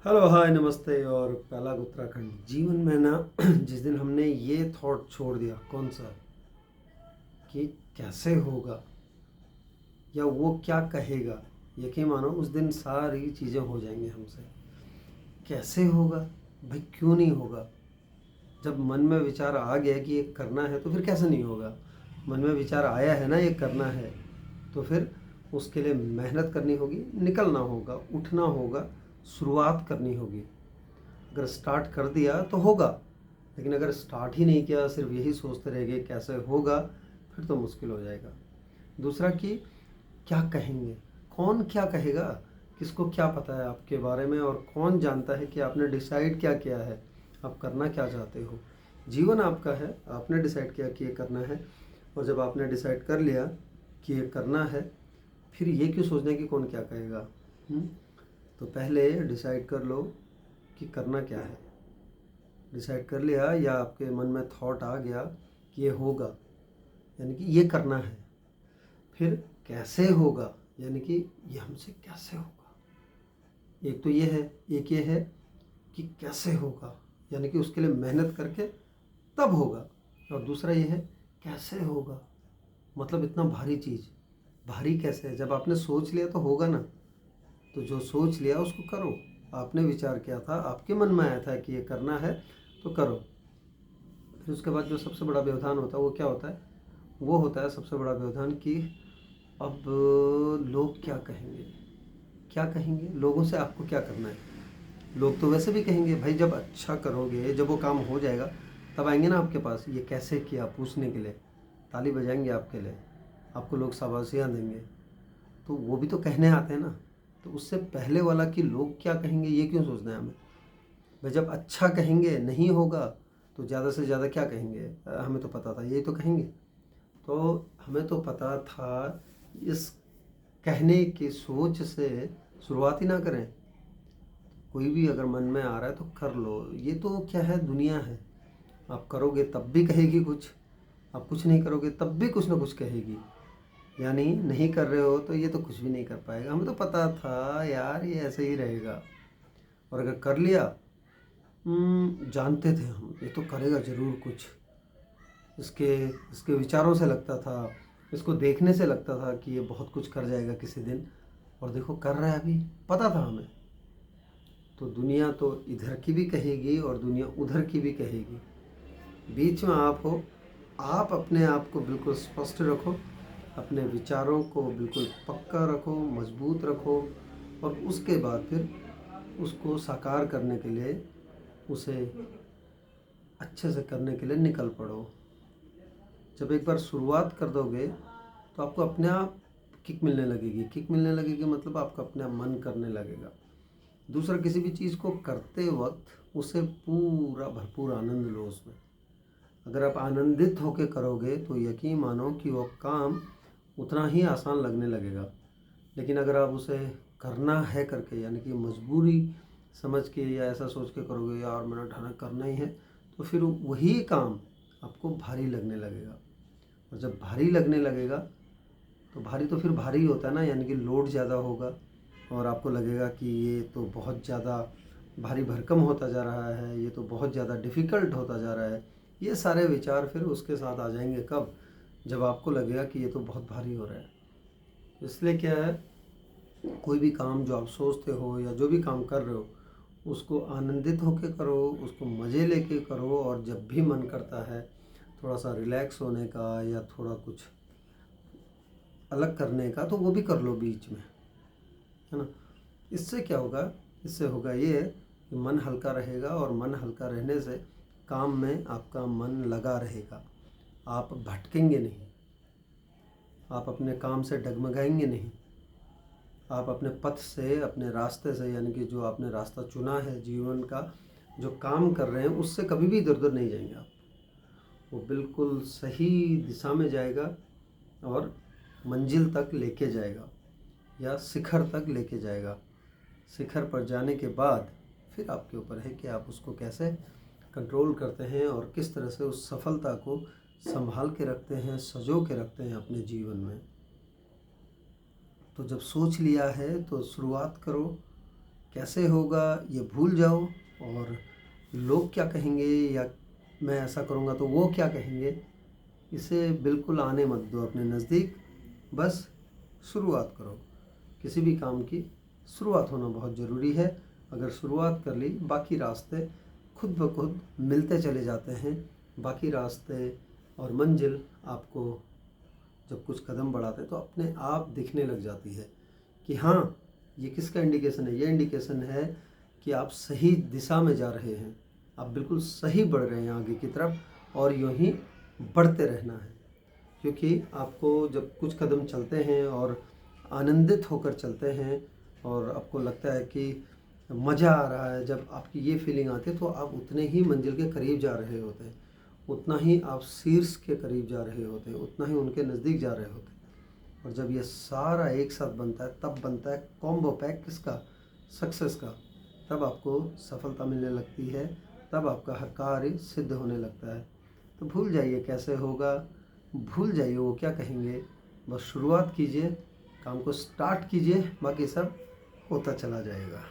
Hello hi नमस्ते और पहला उत्तराखंड जीवन में ना जिस दिन हमने ये थॉट छोड़ दिया, कौन सा, कि कैसे होगा या वो क्या कहेगा, यकीन मानो उस दिन सारी चीज़ें हो जाएंगी हमसे। कैसे होगा भाई, क्यों नहीं होगा? जब मन में विचार आ गया कि ये करना है तो फिर कैसे नहीं होगा? मन में विचार आया है ना ये करना है, तो फिर उसके लिए मेहनत करनी होगी, निकलना होगा, उठना होगा, शुरुआत करनी होगी। अगर स्टार्ट कर दिया तो होगा, लेकिन अगर स्टार्ट ही नहीं किया, सिर्फ यही सोचते रह गए कैसे होगा, फिर तो मुश्किल हो जाएगा। दूसरा कि क्या कहेंगे, कौन क्या कहेगा, किसको क्या पता है आपके बारे में, और कौन जानता है कि आपने डिसाइड क्या किया है, आप करना क्या चाहते हो। जीवन आपका है, आपने डिसाइड किया कि ये करना है, और जब आपने डिसाइड कर लिया कि ये करना है, फिर ये क्यों सोचना कि कौन क्या कहेगा। तो पहले डिसाइड कर लो कि करना क्या है। डिसाइड कर लिया या आपके मन में थॉट आ गया कि ये होगा, यानी कि ये करना है, फिर कैसे होगा, यानी कि ये हमसे कैसे होगा। एक तो ये है, एक ये है कि कैसे होगा, यानी कि उसके लिए मेहनत करके तब होगा। और दूसरा ये है कैसे होगा, मतलब इतना भारी चीज़, भारी कैसे है? जब आपने सोच लिया तो होगा ना। तो जो सोच लिया उसको करो। आपने विचार किया था, आपके मन में आया था कि ये करना है, तो करो। फिर उसके बाद जो सबसे बड़ा व्यवधान होता है वो क्या होता है? वो होता है सबसे बड़ा व्यवधान कि अब लोग क्या कहेंगे। क्या कहेंगे? लोगों से आपको क्या करना है? लोग तो वैसे भी कहेंगे भाई, जब अच्छा करोगे, जब वो काम हो जाएगा, तब आएंगे ना आपके पास ये कैसे किया पूछने के लिए, ताली बजाएंगे आपके लिए, आपको लोग शाबाशियाँ देंगे। तो वो भी तो कहने आते हैं ना। तो उससे पहले वाला कि लोग क्या कहेंगे ये क्यों सोचना है हमें? भाई जब अच्छा कहेंगे नहीं होगा तो ज़्यादा से ज़्यादा क्या कहेंगे, हमें तो पता था यही तो कहेंगे। तो हमें तो पता था, इस कहने की सोच से शुरुआत ही ना करें। कोई भी अगर मन में आ रहा है तो कर लो। ये तो क्या है, दुनिया है। आप करोगे तब भी कहेगी कुछ, आप कुछ नहीं करोगे तब भी कुछ ना कुछ कहेगी। यानी नहीं कर रहे हो तो ये तो कुछ भी नहीं कर पाएगा। हमें तो पता था यार ये ऐसे ही रहेगा, और अगर कर लिया, जानते थे हम ये तो करेगा ज़रूर कुछ। इसके इसके विचारों से लगता था, इसको देखने से लगता था कि ये बहुत कुछ कर जाएगा किसी दिन, और देखो कर रहा है अभी, पता था हमें। तो दुनिया तो इधर की भी कहेगी और दुनिया उधर की भी कहेगी, बीच में आप हो। आप अपने आप को बिल्कुल स्पष्ट रखो, अपने विचारों को बिल्कुल पक्का रखो, मजबूत रखो, और उसके बाद फिर उसको साकार करने के लिए, उसे अच्छे से करने के लिए निकल पड़ो। जब एक बार शुरुआत कर दोगे तो आपको अपने आप किक मिलने लगेगी। किक मिलने लगेगी मतलब आपका अपने आप मन करने लगेगा। दूसरा, किसी भी चीज़ को करते वक्त उसे पूरा भरपूर आनंद लो उसमें। अगर आप आनंदित होकर करोगे तो यकीन मानो कि वो काम उतना ही आसान लगने लगेगा। लेकिन अगर आप उसे करना है करके, यानी कि मजबूरी समझ के या ऐसा सोच के करोगे यार मैंने ठाना करना ही है, तो फिर वही काम आपको भारी लगने लगेगा। और जब भारी लगने लगेगा तो भारी तो फिर भारी ही होता है ना, यानी कि लोड ज़्यादा होगा, और आपको लगेगा कि ये तो बहुत ज़्यादा भारी भरकम होता जा रहा है, ये तो बहुत ज़्यादा डिफ़िकल्ट होता जा रहा है। ये सारे विचार फिर उसके साथ आ जाएंगे कब? जब आपको लगेगा कि ये तो बहुत भारी हो रहा है। इसलिए क्या है, कोई भी काम जो आप सोचते हो या जो भी काम कर रहे हो, उसको आनंदित होकर करो, उसको मज़े लेके करो, और जब भी मन करता है थोड़ा सा रिलैक्स होने का या थोड़ा कुछ अलग करने का, तो वो भी कर लो बीच में, है ना। इससे क्या होगा? इससे होगा ये कि मन हल्का रहेगा, और मन हल्का रहने से काम में आपका मन लगा रहेगा। आप भटकेंगे नहीं, आप अपने काम से डगमगाएंगे नहीं, आप अपने पथ से, अपने रास्ते से, यानी कि जो आपने रास्ता चुना है जीवन का, जो काम कर रहे हैं उससे कभी भी इधर उधर नहीं जाएंगे आप। वो बिल्कुल सही दिशा में जाएगा और मंजिल तक लेके जाएगा, या शिखर तक लेके जाएगा। शिखर पर जाने के बाद फिर आपके ऊपर है कि आप उसको कैसे कंट्रोल करते हैं और किस तरह से उस सफलता को संभाल के रखते हैं, सजो के रखते हैं अपने जीवन में। तो जब सोच लिया है तो शुरुआत करो, कैसे होगा ये भूल जाओ, और लोग क्या कहेंगे या मैं ऐसा करूँगा तो वो क्या कहेंगे, इसे बिल्कुल आने मत दो अपने नज़दीक। बस शुरुआत करो। किसी भी काम की शुरुआत होना बहुत ज़रूरी है। अगर शुरुआत कर ली, बाकी रास्ते खुद ब खुद मिलते चले जाते हैं। बाकी रास्ते और मंजिल आपको जब कुछ कदम बढ़ाते हैं तो अपने आप दिखने लग जाती है कि हाँ, ये किसका इंडिकेशन है। ये इंडिकेशन है कि आप सही दिशा में जा रहे हैं, आप बिल्कुल सही बढ़ रहे हैं आगे की तरफ, और यूँ ही बढ़ते रहना है। क्योंकि आपको जब कुछ कदम चलते हैं और आनंदित होकर चलते हैं और आपको लगता है कि मज़ा आ रहा है, जब आपकी ये फीलिंग आती है तो आप उतने ही मंजिल के करीब जा रहे होते हैं, उतना ही आप शीर्ष के करीब जा रहे होते हैं, उतना ही उनके नज़दीक जा रहे होते हैं। और जब ये सारा एक साथ बनता है तब बनता है कॉम्बो पैक किसका, सक्सेस का। तब आपको सफलता मिलने लगती है, तब आपका हर कार्य सिद्ध होने लगता है। तो भूल जाइए कैसे होगा, भूल जाइए वो क्या कहेंगे, बस शुरुआत कीजिए, काम को स्टार्ट कीजिए, बाकी सब होता चला जाएगा।